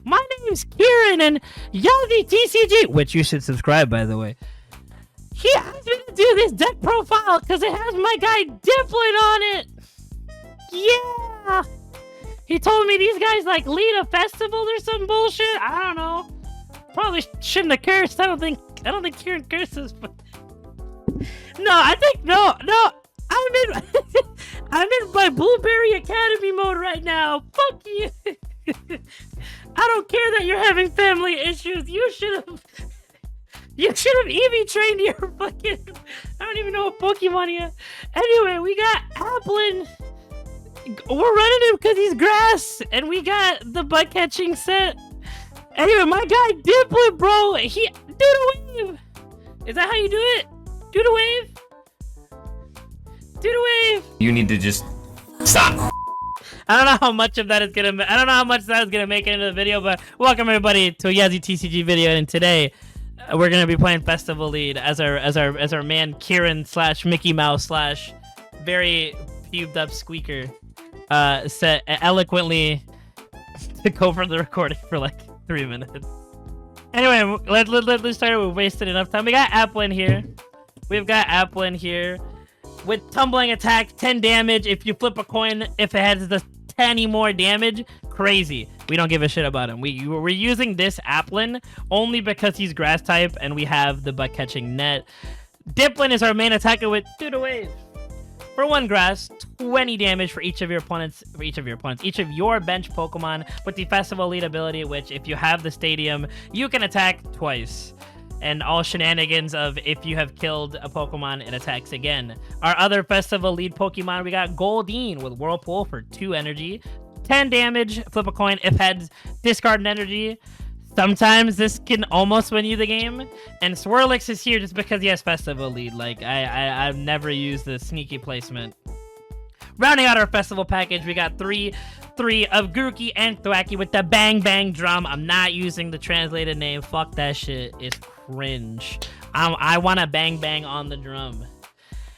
My name's Kieran, and Yeldy TCG, which you should subscribe, by the way. He asked me to do this deck profile because it has my guy Dipplin on it. Yeah. He told me these guys like lead a festival or some bullshit. I don't know. Probably shouldn't have cursed. I don't think Kieran curses, but no, I think no. I'm in my Blueberry Academy mode right now. Fuck you. I don't care that you're having family issues. You should have EV trained your fucking. I don't even know what Pokemon he has. Anyway, we got Applin. We're running him because he's grass, and we got the butt catching set. Anyway, my guy Dipplin, bro, do the wave. Is that how you do it? Do the wave. Do the wave. You need to just stop. I don't know how much of that is gonna. I don't know how much that is gonna make it into the video, but welcome everybody to a Yazzie TCG video, and today we're gonna be playing Festival Lead as our man Kieran / Mickey Mouse / very pubed up squeaker set eloquently to go for the recording for like 3 minutes. Anyway, let's start. We wasted enough time. We got Applin here. We've got Applin here with tumbling attack, 10 damage. If you flip a coin, if it has the 10 more damage, crazy. We don't give a shit about him. We're using this Applin only because he's grass type and we have the butt catching net. Dipplin is our main attacker with Do the Wave. For 1 grass, 20 damage for each of your opponents. Each of your bench Pokemon with the Festival Lead ability, which if you have the stadium, you can attack twice. And all shenanigans of if you have killed a Pokemon, it attacks again. Our other Festival Lead Pokemon, we got Goldeen with Whirlpool for 2 energy, 10 damage, flip a coin. If heads, discard an energy. Sometimes this can almost win you the game. And Swirlix is here just because he has Festival Lead. Like, I've never used the sneaky placement. Rounding out our festival package, we got three of Grookey and Thwacky with the Bang Bang Drum. I'm not using the translated name. Fuck that shit. It's cringe. I want to Bang Bang on the drum.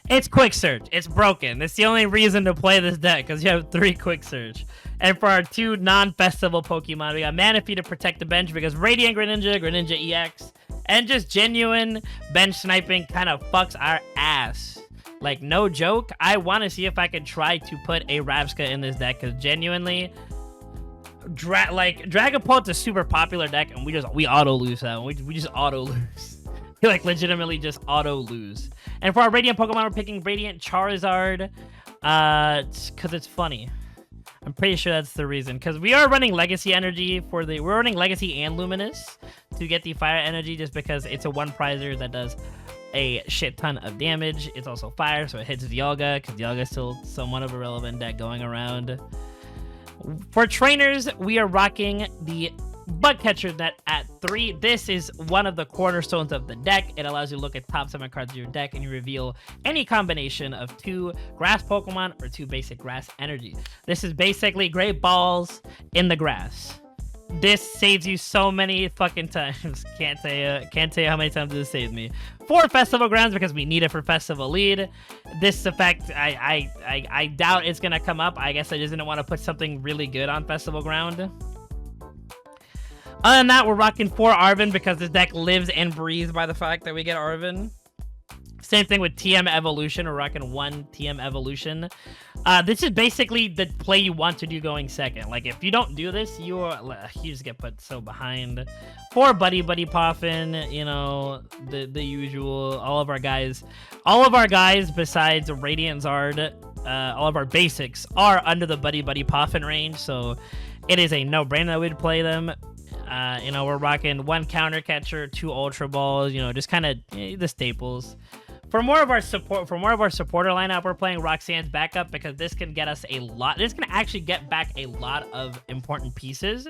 It's Quick Search. It's broken. That's the only reason to play this deck, because you have 3 Quick Search. And for our 2 non-festival Pokemon, we got Manaphy to protect the bench because Radiant Greninja EX, and just genuine bench sniping kind of fucks our ass. Like, no joke. I want to see if I can try to put a Ravska in this deck, because genuinely, Dragapult's a super popular deck, and we auto lose that one. We just auto lose. We like legitimately just auto lose. And for our Radiant Pokemon, we're picking Radiant Charizard, because it's funny. I'm pretty sure that's the reason, because we are running Legacy Energy we're running Legacy and Luminous to get the Fire Energy, just because it's a 1-prizer that does a shit ton of damage. It's also fire, so it hits Dialga, because Dialga is still somewhat of a relevant deck going around. For trainers, we are rocking the Bug Catcher net at 3. This is one of the cornerstones of the deck. It allows you to look at top 7 cards of your deck and you reveal any combination of 2 grass Pokemon or 2 basic grass energy. This is basically great balls in the grass. This saves you so many fucking times. Can't tell you how many times this saved me. 4 Festival Grounds because we need it for Festival Lead. This effect, I doubt it's gonna come up. I guess I just didn't want to put something really good on Festival Ground. Other than that, we're rocking 4 Arven because this deck lives and breathes by the fact that we get Arven. Same thing with TM Evolution. We're rocking 1 TM Evolution. This is basically the play you want to do going second. Like, if you don't do this, you just get put so behind. 4 Buddy Poffin, you know, the usual. All of our guys besides Radiant Zard, all of our basics are under the Buddy Poffin range, so it is a no-brainer that we'd play them. You know, we're rocking 1 Counter Catcher, 2 Ultra Balls, you know, just kind of the staples. For more of our supporter lineup, we're playing Roxanne's backup because this can get us a lot. This can actually get back a lot of important pieces,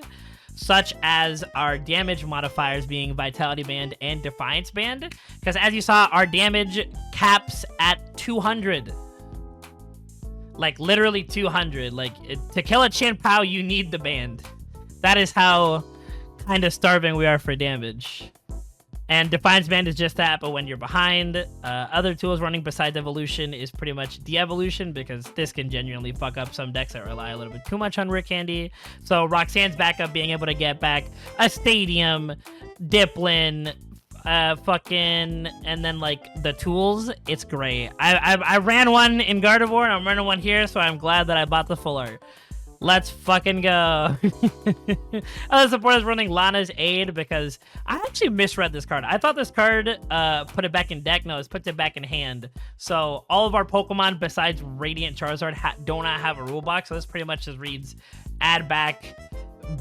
such as our damage modifiers being Vitality Band and Defiance Band. Because as you saw, our damage caps at 200. Like, literally 200. Like, to kill a Chien-Pao, you need the band. That is how kind of starving we are for damage. And Defiance Band is just that, but when you're behind. Other tools running besides Evolution is pretty much de-evolution, because this can genuinely fuck up some decks that rely a little bit too much on Rare Candy. So Roxanne's backup, being able to get back a Stadium, Dipplin, and then like the tools, it's great. I ran one in Gardevoir and I'm running one here, so I'm glad that I bought the full art. Let's fucking go. Other supporters running Lana's Aid, because I actually misread this card. I thought this card put it back in deck. No, it's put it back in hand. So all of our Pokemon besides Radiant Charizard do not have a rule box. So this pretty much just reads add back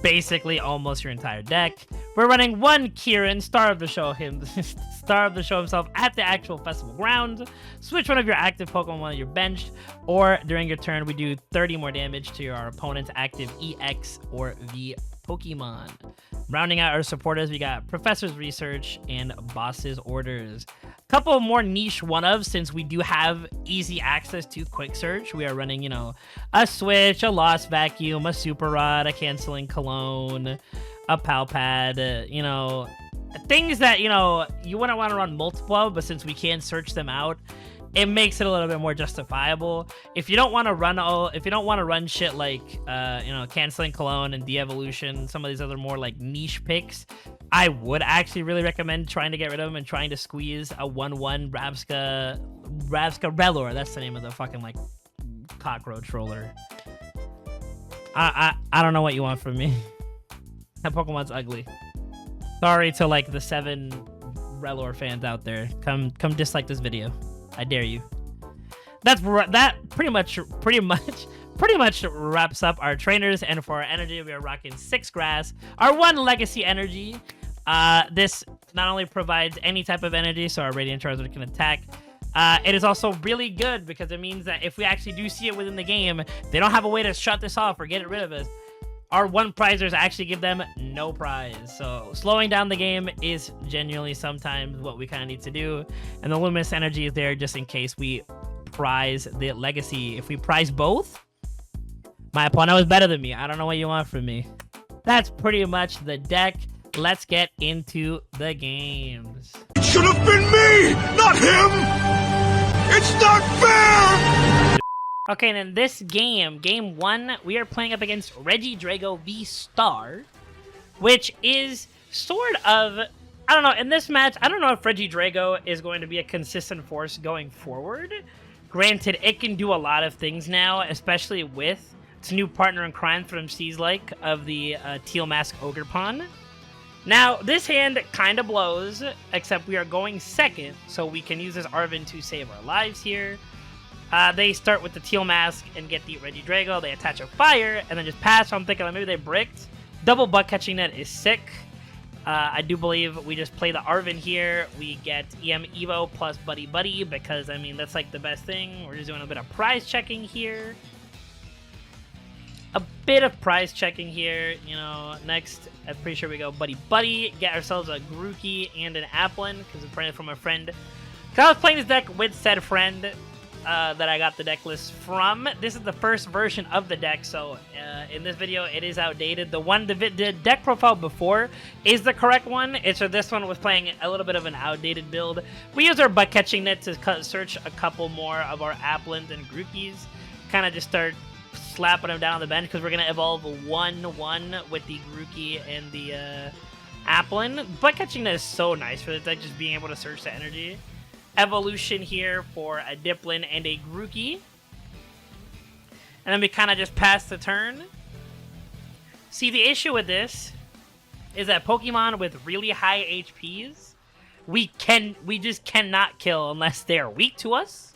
basically almost your entire deck. We're running one Kieran, star of the show himself at the actual festival ground. Switch one of your active Pokemon while you're benched, or during your turn we do 30 more damage to your opponent's active EX or V Pokemon. Rounding out our supporters, we got Professor's Research and Boss's Orders. Couple more niche one-ofs, since we do have easy access to Quick Search. We are running, you know, a Switch, a Lost Vacuum, a Super Rod, a Canceling Cologne, a Palpad, you know, things that, you know, you wouldn't want to run multiple of, but since we can search them out, it makes it a little bit more justifiable. If you don't want to run shit like, you know, Canceling Cologne and De-Evolution, some of these other more like niche picks, I would actually really recommend trying to get rid of them and trying to squeeze a 1/1 Rabska Relor. That's the name of the fucking like cockroach roller. I don't know what you want from me. That Pokemon's ugly. Sorry to like the 7 Relor fans out there. Come dislike this video. I dare you. That pretty much wraps up our trainers. And for our energy, we are rocking 6 grass, our 1 legacy energy. This not only provides any type of energy, so our Radiant Charizard can attack. It is also really good because it means that if we actually do see it within the game, they don't have a way to shut this off or get rid of it. Our 1 prizers actually give them no prize. So slowing down the game is genuinely sometimes what we kind of need to do. And the Luminous Energy is there just in case we prize the legacy. If we prize both, my opponent was better than me. I don't know what you want from me. That's pretty much the deck. Let's get into the games. It should have been me, not him! It's not fair! Okay, and in this game, game 1, we are playing up against Regidrago VSTAR, which is sort of, I don't know, in this match, I don't know if Regidrago is going to be a consistent force going forward. Granted, it can do a lot of things now, especially with its new partner in crime from Seaslike of the Teal Mask Ogerpon. Now, this hand kind of blows, except we are going second, so we can use this Arven to save our lives here. They start with the Teal Mask and get the Regidrago. They attach a fire and then just pass. So I'm thinking maybe they bricked. Double Butt Catching Net is sick. I do believe we just play the Arven here. We get EM Evo plus Buddy Buddy because, I mean, that's like the best thing. We're just doing a bit of prize checking here. You know. Next, I'm pretty sure we go Buddy Buddy. Get ourselves a Grookey and an Applin because it's printed from a friend. Because I was playing this deck with said friend. That I got the deck list from. This is the first version of the deck, so in this video it is outdated. The deck profile before is the correct one. It's this one was playing a little bit of an outdated build. We use our Butt Catching Net to search a couple more of our Applins and Grookies. Kind of just start slapping them down on the bench because we're going to evolve 1/1 with the Grookey and the Applin. Butt Catching Net is so nice for this deck, just being able to search the energy. Evolution here for a Dipplin and a Grookey. And then we kind of just pass the turn. See, the issue with this is that Pokemon with really high HPs, we just cannot kill unless they are weak to us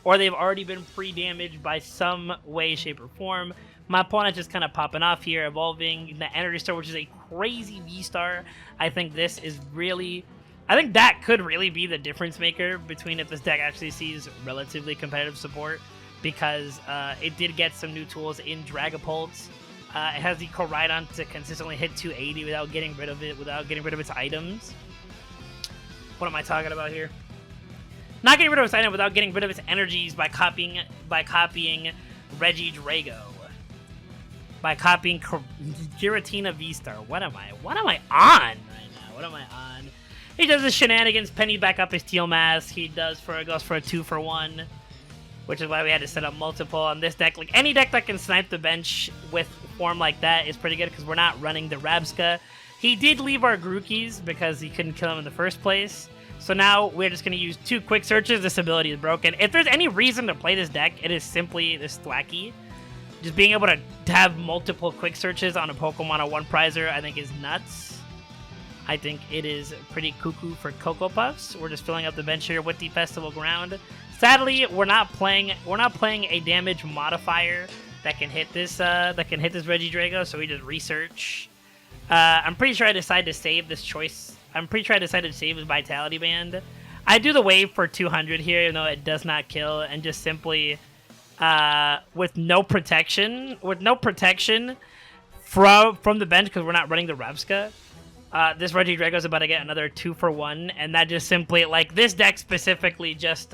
or they've already been pre-damaged by some way, shape, or form. My opponent just kind of popping off here, evolving the Energy Star, which is a crazy V-Star. I think this is really... I think that could really be the difference maker between if this deck actually sees relatively competitive support, because it did get some new tools in Dragapult. It has the Koraidon to consistently hit 280 without getting rid of its items. What am I talking about here? Not getting rid of its item without getting rid of its energies by copying Regidrago. By copying Giratina V-Star. What am I on right now? What am I on? He does his shenanigans, penny back up his Teal Mask. He goes for a 2-for-1, which is why we had to set up multiple on this deck. Like, any deck that can snipe the bench with form like that is pretty good because we're not running the Rabska. He did leave our Grookey's because he couldn't kill him in the first place. So now we're just going to use 2 quick searches. This ability is broken. If there's any reason to play this deck, it is simply this thwacky. Just being able to have multiple quick searches on a Pokemon or 1-prizer, I think is nuts. I think it is pretty cuckoo for Cocoa Puffs. We're just filling up the bench here with the Festival Ground. Sadly, we're not playing a damage modifier that can hit this Regidrago, so we just research. I'm pretty sure I decided to save this choice. I'm pretty sure I decided to save his Vitality Band. I do the wave for 200 here, even though it does not kill, and just simply with no protection from the bench because we're not running the Rabska. This Regidrago is about to get another 2-for-1, and that just simply, like, this deck specifically just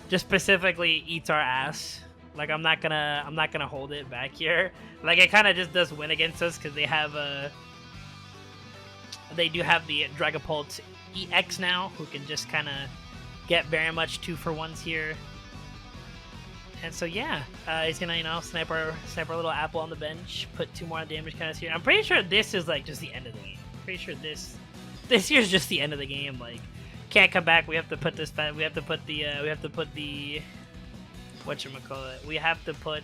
specifically eats our ass. Like, I'm not gonna hold it back here. Like, it kind of just does win against us because they do have the Dragapult EX now, who can just kind of get very much 2-for-1s here. And so yeah, he's gonna, you know, snipe our little apple on the bench, put 2 more damage counters here. I'm pretty sure this is like just the end of the game. Pretty sure this here's just the end of the game. Like, can't come back. We have to put this. We have to put the whatchamacallit. We have to put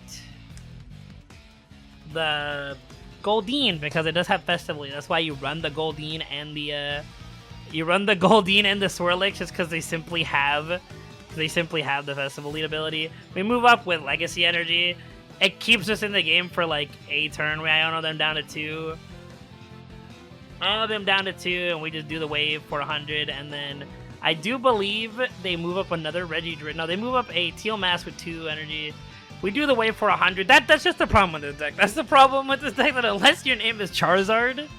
the Goldeen because it does have Festival. That's why you run the Goldeen and the Swirlix, just because they simply have the Festival lead ability. We move up with Legacy Energy. It keeps us in the game for like a turn. We Iono them down to 2. All of them down to 2, and we just do the wave for 100, and then I do believe they move up another Regidrago. No, they move up a Teal Mask with 2 energy. We do the wave for 100. That's just the problem with this deck. That's the problem with this deck, that unless your name is Charizard,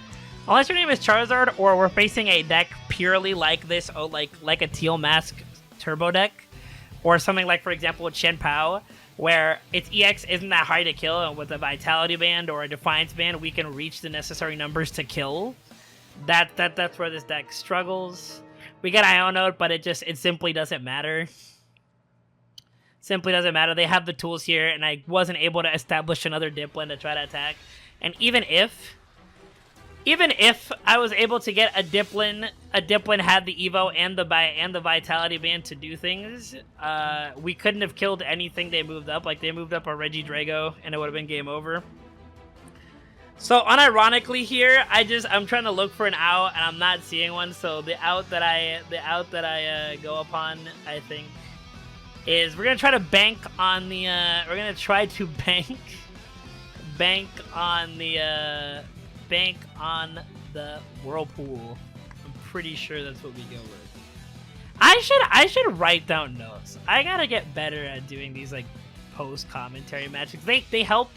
or we're facing a deck purely like this, or like a Teal Mask Turbo deck, or something like, for example, Chien-Pao, where its EX isn't that hard to kill, and with a Vitality Band or a Defiance Band, we can reach the necessary numbers to kill. That's where this deck struggles. We get Iono, but it simply doesn't matter. Simply doesn't matter. They have the tools here, and I wasn't able to establish another Dipplin to try to attack. And even if I was able to get a Dipplin had the Evo and the Vitality Band to do things, we couldn't have killed anything they moved up. Like, they moved up a Regidrago, and it would have been game over. So unironically here, I'm trying to look for an out, and I'm not seeing one. So the out that I go upon, I think, is we're gonna try to bank on the bank on the Whirlpool. I'm pretty sure that's what we go with. I should write down notes. I gotta get better at doing these like post commentary matches. They help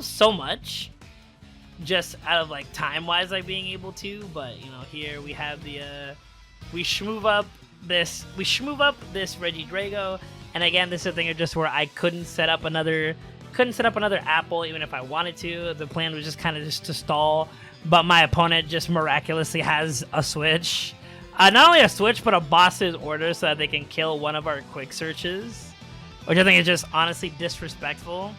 so much. Just out of like time wise, like being able to, but you know, here we have the we shmove up this Regidrago, and again, this is a thing of just where I couldn't set up another apple even if I wanted to. The plan was just kind of just to stall, but my opponent just miraculously has a switch, not only a switch but a boss's order so that they can kill one of our quick searches, which I think is just honestly disrespectful.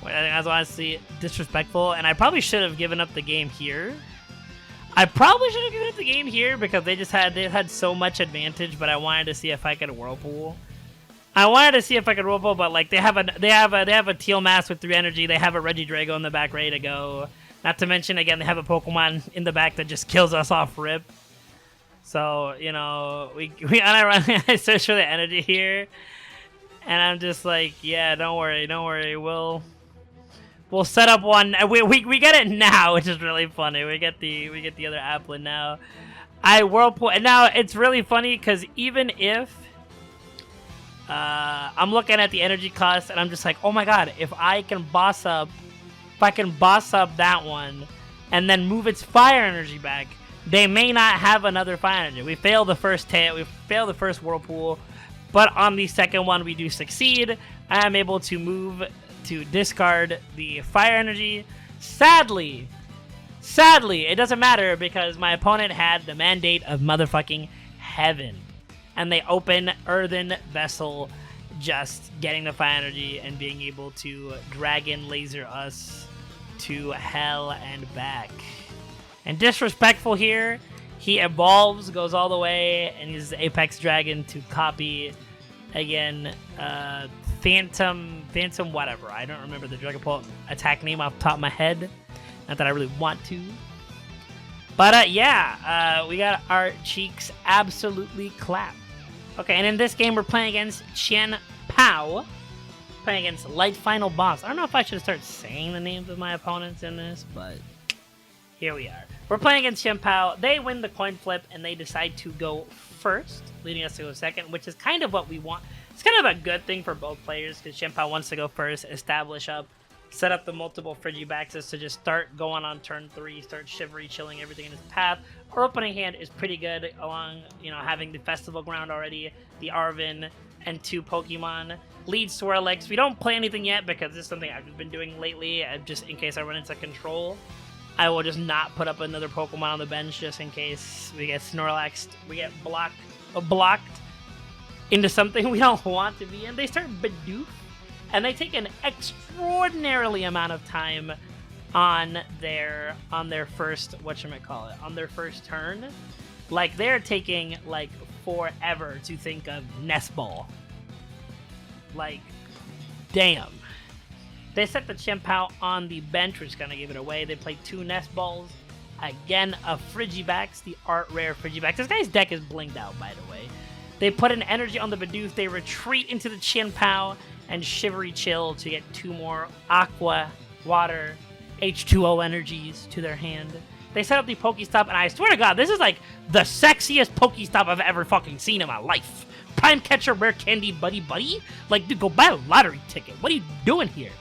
I think that's honestly disrespectful, and I probably should have given up the game here. Because they had so much advantage, but I wanted to see if I could Whirlpool. But like they have a Teal Mask with 3 energy. They have a Regidrago in the back ready to go. Not to mention, again, they have a Pokemon in the back that just kills us off rip. So you know, we I search for the energy here, and I'm just like, yeah, don't worry, We'll set up one. We get it now, which is really funny. We get the other Applin now. I Whirlpool, and now it's really funny because even if I'm looking at the energy cost, and I'm just like, oh my god, if I can boss up that one, and then move its fire energy back, they may not have another fire energy. We fail the first Whirlpool, but on the second one we do succeed. I am able to move to discard the fire energy. Sadly, Sadly, it doesn't matter because my opponent had the mandate of motherfucking heaven. And they open Earthen Vessel, just getting the fire energy and being able to dragon laser us to hell and back. And disrespectful here, he evolves, goes all the way, and uses Apex Dragon to copy, again, Phantom whatever. I don't remember the Dragon Pult attack name off the top of my head. Not that I really want to. But yeah, we got our cheeks absolutely clapped. Okay, and in this game we're playing against Chien-Pao. Playing against Light Final Boss. I don't know if I should start saying the names of my opponents in this, but here we are. We're playing against Chien-Pao. They win the coin flip, and they decide to go first, leading us to go second, which is kind of what we want. It's kind of a good thing for both players, because Chien-Pao wants to go first, establish up, set up the multiple Frigibaxes to just start going on turn 3, start shivery chilling everything in his path. Our opening hand is pretty good, along, you know, having the Festival Ground already, the Arven, and 2 Pokemon. Lead Swirlix. We don't play anything yet because this is something I've been doing lately, just in case I run into control. I will just not put up another Pokemon on the bench just in case we get Snorlaxed, we get blocked into something we don't want to be in. They start Bidoof, and they take an extraordinarily amount of time on their first, on their first turn. Like, they're taking, like, forever to think of Nest Ball. Like, damn. They set the Chien-Pao on the bench, which is going to give it away. They play 2 Nest Balls. Again, a Frigibax, the art rare Frigibax. This guy's deck is blinged out, by the way. They put an energy on the Bidoof. They retreat into the Chien-Pao and Shivery Chill to get 2 more Aqua, Water, H2O energies to their hand. They set up the Pokestop, and I swear to God, this is like the sexiest Pokestop I've ever fucking seen in my life. Prime Catcher, Rare Candy, Buddy? Like, dude, go buy a lottery ticket. What are you doing here?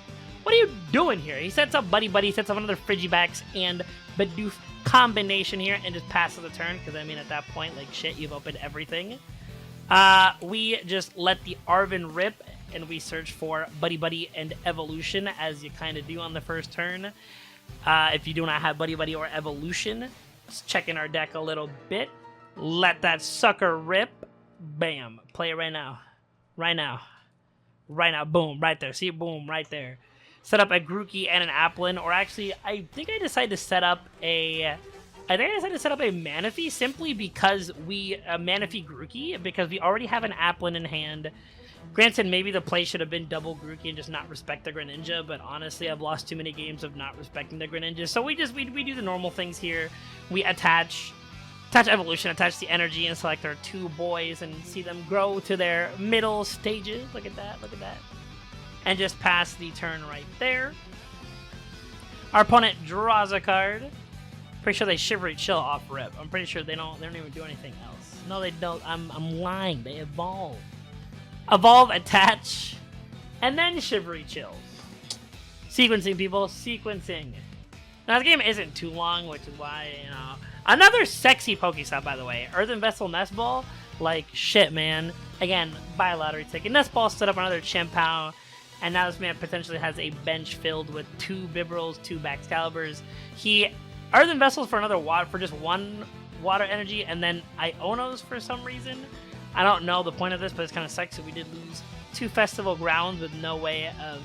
What are you doing here? He sets up Buddy, sets up another Frigibax and Bidoof combination here, and just passes the turn, because, I mean, at that point, like, shit, you've opened everything. We just let the Arven rip, and we search for Buddy and Evolution, as you kind of do on the first turn. If you do not have Buddy or Evolution, just checking our deck a little bit. Let that sucker rip. Bam. Play it right now. Right now. Boom. Right there. See? Boom. Right there. Set up a Grookey and an Applin. Or actually, I think I decided to set up a Manaphy simply because Manaphy Grookey, because we already have an Applin in hand. Granted, maybe the play should have been double Grookey and just not respect the Greninja, but honestly, I've lost too many games of not respecting the Greninja. So we do the normal things here. We attach Evolution, attach the energy, and select our 2 boys and see them grow to their middle stages. Look at that. And just pass the turn right there. Our opponent draws a card. Pretty sure they Shivery Chill off rip. I'm pretty sure they don't even do anything else. No, they don't. I'm lying. They evolve. Evolve, attach, and then Shivery Chills. Sequencing, people. Sequencing. Now, the game isn't too long, which is why, you know. Another sexy Pokestop, by the way. Earthen Vessel Nest Ball. Like, shit, man. Again, buy a lottery ticket. Nest Ball set up another Chien-Pao. And now this man potentially has a bench filled with 2 Bibarels, 2 Baxcaliburs. Earthen Vessels for another water, for just 1 water energy, and then Ionos for some reason. I don't know the point of this, but it's kind of sucks. So we did lose 2 Festival Grounds with no way of,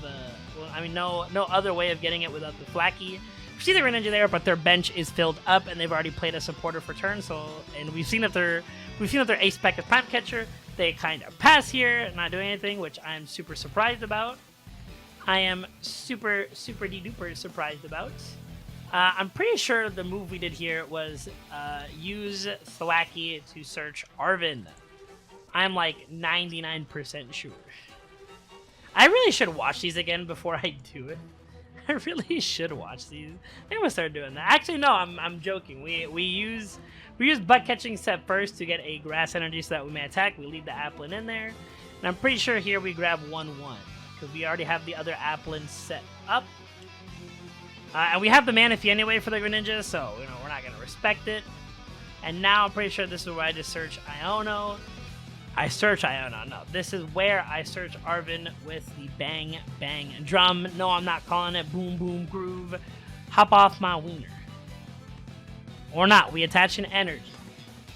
no other way of getting it without the Flacky. We see the Greninja there, but their bench is filled up, and they've already played a supporter for turn. So, and we've seen that their ace spec is Prime Catcher. They kind of pass here, not doing anything, which I'm super surprised about. I am super duper surprised about. I'm pretty sure the move we did here was use Thwacky to search Arven. I'm like 99% sure. I really should watch these again before I do it. I really should watch these. I'm gonna start doing that. Actually, no, I'm joking. We use butt catching set first to get a grass energy so that we may attack. We leave the Applin in there, and I'm pretty sure here we grab 1/1 because we already have the other Applin set up, and we have the Manaphy anyway for the Greninja, so you know we're not gonna respect it. And now I'm pretty sure this is where I just search Iono. No, this is where I search Arven with the Bang Bang Drum. No, I'm not calling it Boom Boom Groove. Hop off my wiener. Or not. We attach an energy.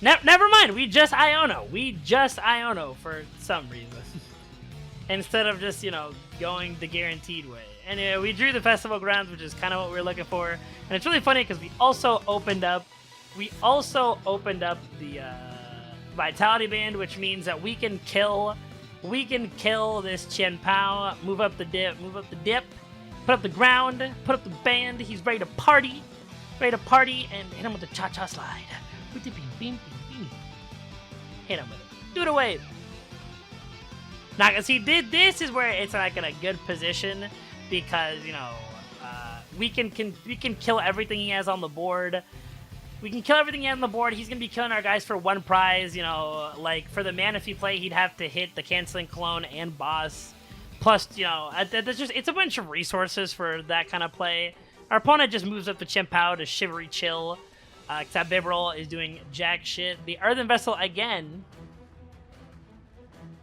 Never mind. We just Iono. We just Iono for some reason. Instead of just, you know, going the guaranteed way. Anyway, we drew the Festival Grounds, which is kind of what we were looking for. And it's really funny because we also opened up the Vitality Band, which means that we can kill this Chien-Pao, move up the dip, put up the ground, put up the band. He's ready to party, and hit him with the cha-cha slide. Hit him with it. Do the wave. Now, see, this is where it's like in a good position because, you know, we can kill everything he has on the board. We can kill everything he has on the board. He's going to be killing our guys for one prize. You know, like for the Manaphy play, he'd have to hit the Canceling Clone and Boss. Plus, you know, it's a bunch of resources for that kind of play. Our opponent just moves up the Chien-Pao to Shivery Chill. Except Bibarel is doing jack shit. The Earthen Vessel again.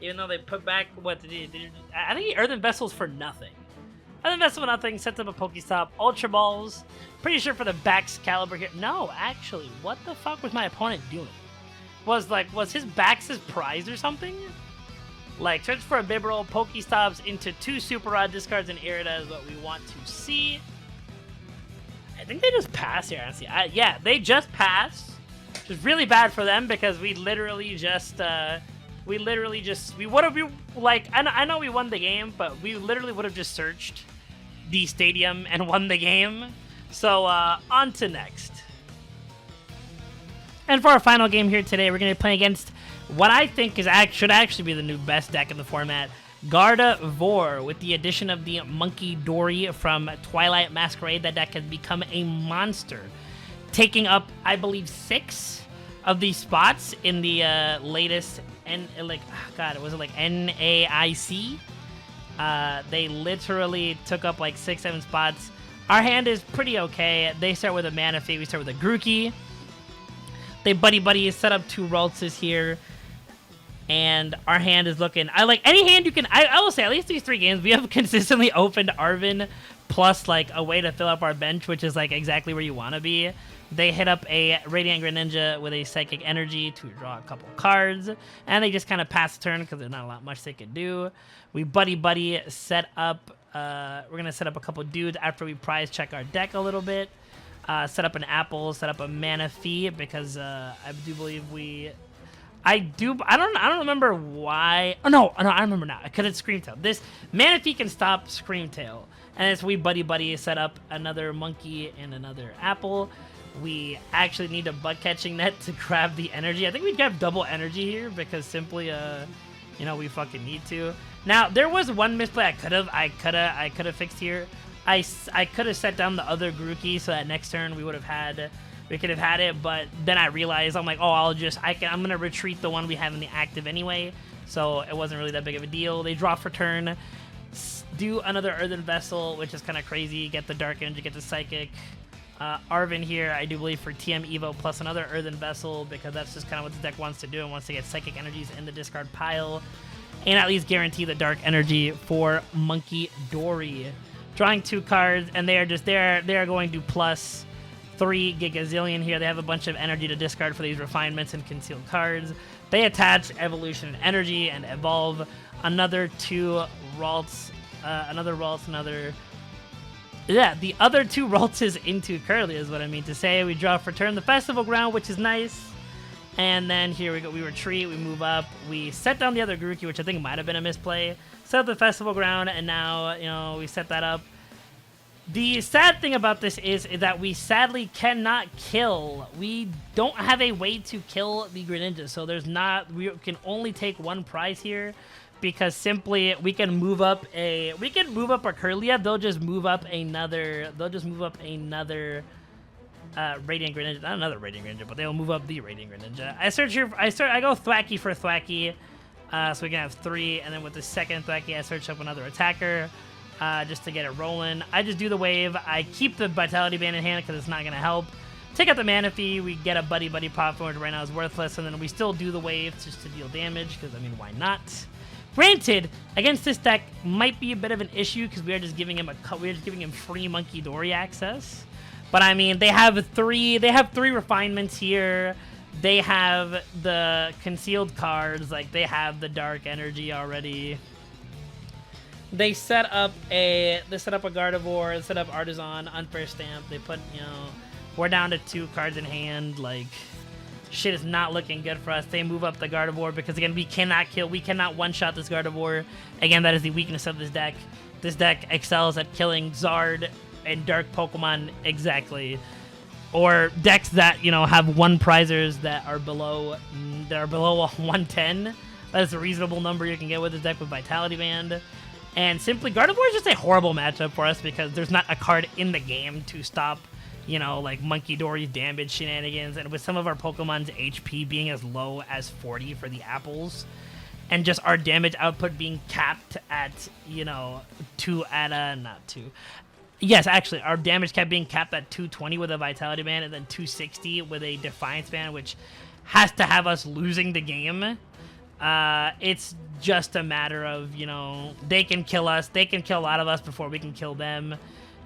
Even though they put back what I think the Earthen Vessel's for nothing. Earthen Vessel for nothing, sets up a Pokestop, Ultra Balls. Pretty sure for the Bax Caliber here. No, actually, what the fuck was my opponent doing? Was his Bax's prize or something? Like, search for a Bibarel, Pokestops into 2 Super Rod discards and Irida is what we want to see. I think they just pass here, honestly. Yeah, they just passed. Which is really bad for them because we literally just, we would have, like, I know we won the game, but we literally would have just searched the stadium and won the game. So, on to next. And for our final game here today, we're going to be playing against what I think should actually be the new best deck in the format, Gardevoir, with the addition of the Monkey Dory from Twilight Masquerade. That deck has become a monster, taking up, I believe, 6 of these spots in the latest, and like, oh God, was it like NAIC? They literally took up like 6-7 spots. Our hand is pretty okay. They start with a Manaphy, we start with a Grookey. They buddy set up 2 Raltses here. And our hand is looking, I like any hand you can, I will say at least these 3 games we have consistently opened Arven plus like a way to fill up our bench, which is like exactly where you want to be. They hit up a Radiant Greninja with a Psychic Energy to draw a couple cards, and they just kind of pass the turn because there's not much they could do. We buddy set up, we're going to set up a couple dudes after we prize check our deck a little bit. Set up an Apple, set up a Manaphy because I do believe I don't remember why. Oh no, I remember now. Because it's Screamtail. This Manaphy can stop Screamtail. And as we buddy set up another Monkey and another Apple. We actually need a butt catching net to grab the energy. I think we'd grab double energy here because simply you know, we fucking need to. Now, there was one misplay I could have fixed here. I could have set down the other Grookey so that next turn we could have had it, but then I realized, I'm like, oh, I'm gonna retreat the one we have in the active anyway, so it wasn't really that big of a deal. They draw for turn, do another Earthen Vessel, which is kind of crazy, get the Dark Energy, get the Psychic. Arven here, I do believe for TM Evo plus another Earthen Vessel, because that's just kind of what the deck wants to do and wants to get Psychic Energies in the discard pile, and at least guarantee the Dark Energy for Monkey Dory. Drawing 2 cards, and they are going to plus 3 Gigazillion here. They have a bunch of energy to discard for these refinements and concealed cards. They attach Evolution and Energy and evolve another 2 Ralts, the other 2 Ralts into Curly is what I mean to say. We draw for turn the Festival Ground, which is nice. And then here we go. We retreat. We move up. We set down the other Grookey, which I think might have been a misplay. Set up the Festival Ground, and now, you know, we set that up. The sad thing about this is that we sadly cannot kill. We don't have a way to kill the Greninja, so we can only take 1 prize here. Because simply we can move up our Curlia. They'll just move up another Radiant Greninja. Not another Radiant Greninja, but they'll move up the Radiant Greninja. I go Thwacky for Thwacky. So we can have 3, and then with the second Thwacky I search up another attacker. Just to get it rolling. I just do the wave. I keep the Vitality Band in hand because it's not gonna help. Take out the Manaphy. We get a buddy pop forward right now is worthless, and then we still do the wave just to deal damage because I mean, why not? Granted, against this deck might be a bit of an issue because we are just giving him free Monkey Dory access. But I mean, they have three refinements here. They have the concealed cards, like they have the dark energy already. They set up a Gardevoir, they set up Artisan, Unfair Stamp. They put, you know, we're down to 2 cards in hand. Like, shit is not looking good for us. They move up the Gardevoir because, again, we cannot one-shot this Gardevoir. Again, that is the weakness of this deck. This deck excels at killing Zard and Dark Pokemon exactly. Or decks that, you know, have 1 prizers that are below 110. That is a reasonable number you can get with this deck with Vitality Band. And simply, Gardevoir is just a horrible matchup for us because there's not a card in the game to stop, you know, like Monkey Dory's damage shenanigans. And with some of our Pokemon's HP being as low as 40 for the apples, and just our damage output being capped at, you know, Yes, actually, our damage kept being capped at 220 with a Vitality Band and then 260 with a Defiance Band, which has to have us losing the game. It's just a matter of, you know, they can kill us. They can kill a lot of us before we can kill them.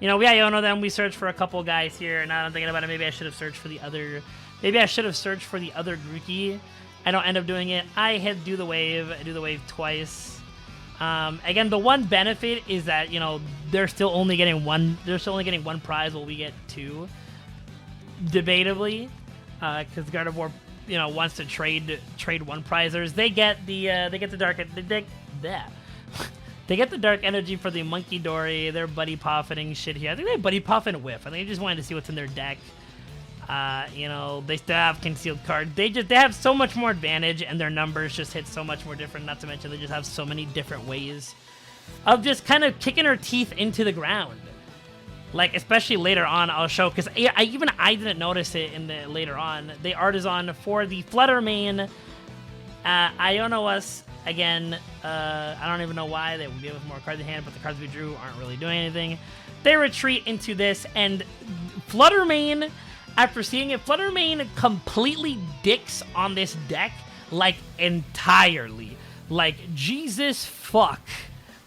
You know, we Iono them. We search for a couple guys here. Now I'm thinking about it. Maybe I should have searched for the other... Maybe I should have searched for the other Grookey. I don't end up doing it. I hit do the wave. I do the wave twice. Again, the one benefit is that, you know, they're still only getting one prize while we get 2. Debatably, because Gardevoir, you know, wants to trade 1 prizers. They get the dark they get the dark energy for the Monkey Dory. They're buddy poffiting shit here. I think they buddy poff and whiff. I think they just wanted to see what's in their deck. You know, they still have concealed card. They have so much more advantage, and their numbers just hit so much more different. Not to mention they just have so many different ways of just kind of kicking her teeth into the ground. Like, especially later on, I'll show, because I didn't notice it in the later on. They Artisan for the Flutter main. Iono us again. I don't even know why they would give us more cards in hand, but the cards we drew aren't really doing anything. They retreat into this, and Flutter main. After seeing it, Flutter main completely dicks on this deck, like, entirely. Like, Jesus fuck.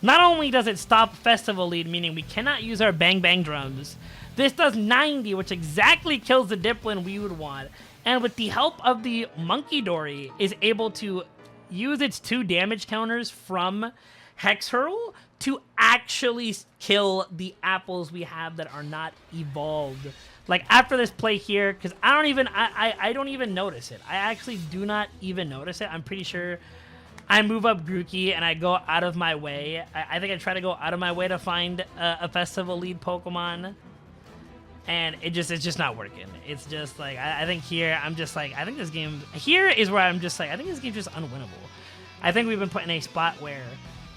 Not only does it stop Festival Lead, meaning we cannot use our Bang Bang Drums, this does 90, which exactly kills the Dipplin we would want. And with the help of the Monkey Dory, is able to use its 2 damage counters from Hex Hurl to actually kill the apples we have that are not evolved. Like, after this play here, because I don't even notice it. I actually do not even notice it. I'm pretty sure I move up Grookey and I go out of my way. I think I try to go out of my way to find a Festival Lead Pokemon. And it's just not working. It's just like, I think here, I'm just like, I think this game, here is where I'm just like, I think this game's just unwinnable. I think we've been put in a spot where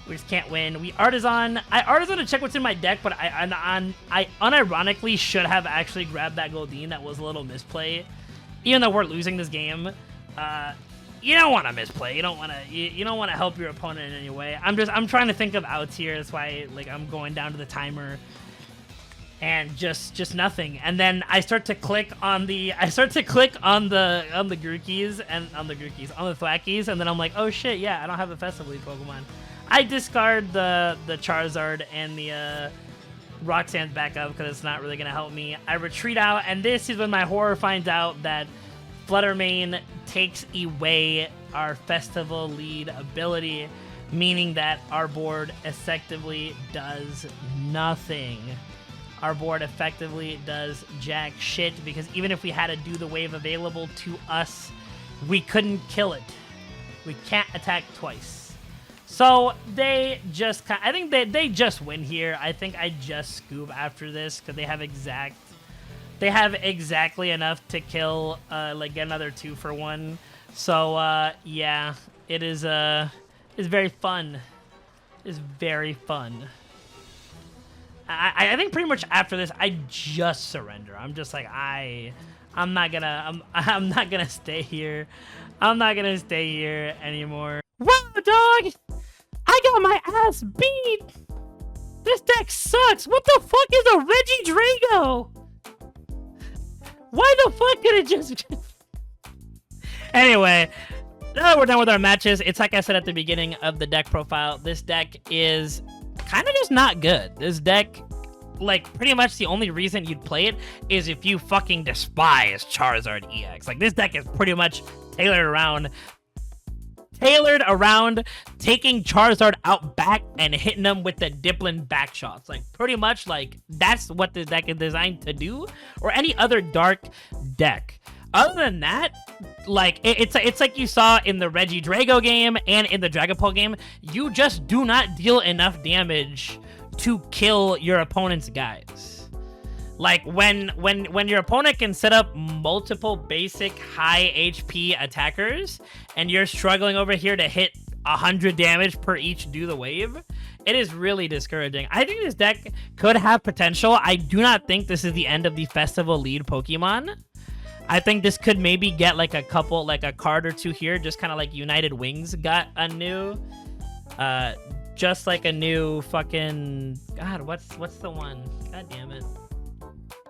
we just can't win. I Artisan to check what's in my deck, but I unironically should have actually grabbed that Goldeen. That was a little misplay. Even though we're losing this game, you don't want to misplay. You don't want to help your opponent in any way. I'm trying to think of outs here. That's why, like, I'm going down to the timer. And just nothing. And then I start to click on the Grookeys and on the Thwackies, and then I'm like, oh shit, yeah, I don't have a Festival Lead Pokemon. I discard the Charizard and the Roxanne's back up because it's not really gonna help me. I retreat out, and this is when my horror finds out that Fluttermane takes away our Festival Lead ability, meaning that our board effectively does nothing. Our board effectively does jack shit, because even if we had a Do the Wave available to us, we couldn't kill it. We can't attack twice. So they just, I think they just win here. I think I just scoop after this because they have exactly enough to kill, like, get another 2 for 1. So yeah, it's very fun. It's very fun. I think pretty much after this, I just surrender. I'm just like, I'm not gonna stay here. I'm not gonna stay here anymore. Wow, dog! I got my ass beat! This deck sucks! What the fuck is a Regidrago? Why the fuck did it just... Anyway, now that we're done with our matches, it's like I said at the beginning of the deck profile, this deck is kind of just not good. This deck like pretty much the only reason you'd play it is if you fucking despise Charizard EX. Like this deck is pretty much tailored around taking Charizard out back and hitting them with the Dipplin back shots. Like pretty much like that's what this deck is designed to do, or any other dark deck. Other than that, like it's like you saw in the Regidrago game and in the Dragapult game, you just do not deal enough damage to kill your opponent's guys. Like when your opponent can set up multiple basic high HP attackers and you're struggling over here to hit 100 damage per each do the wave, it is really discouraging. I think this deck could have potential. I do not think this is the end of the festival lead Pokemon. I think this could maybe get like a couple, like a card or two here, just kind of like United Wings got a new just like a new fucking, God, what's the one? God damn it.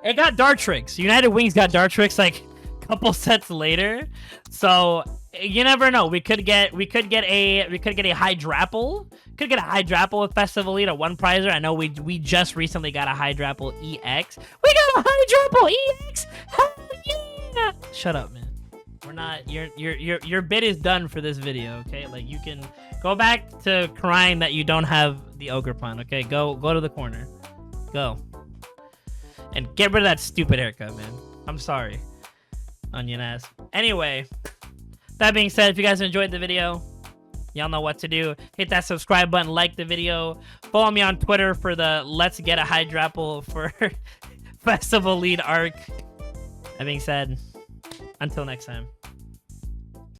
It got Dartrix. United Wings got Dartrix like a couple sets later. So you never know. We could get a Hydrapple. Could get a Hydrapple with Festival Lead, a one prizer. I know we just recently got a Hydrapple EX. We got a Hydrapple EX. Hell yeah! Shut up, man. We're not. Your bid is done for this video. Okay, like you can go back to crying that you don't have the Ogerpon. Okay, go to the corner. Go. And get rid of that stupid haircut, man. I'm sorry. Onion ass. Anyway, that being said, if you guys enjoyed the video, y'all know what to do. Hit that subscribe button, like the video. Follow me on Twitter for the Let's Get a Hydrapple for Festival Lead arc. That being said, until next time.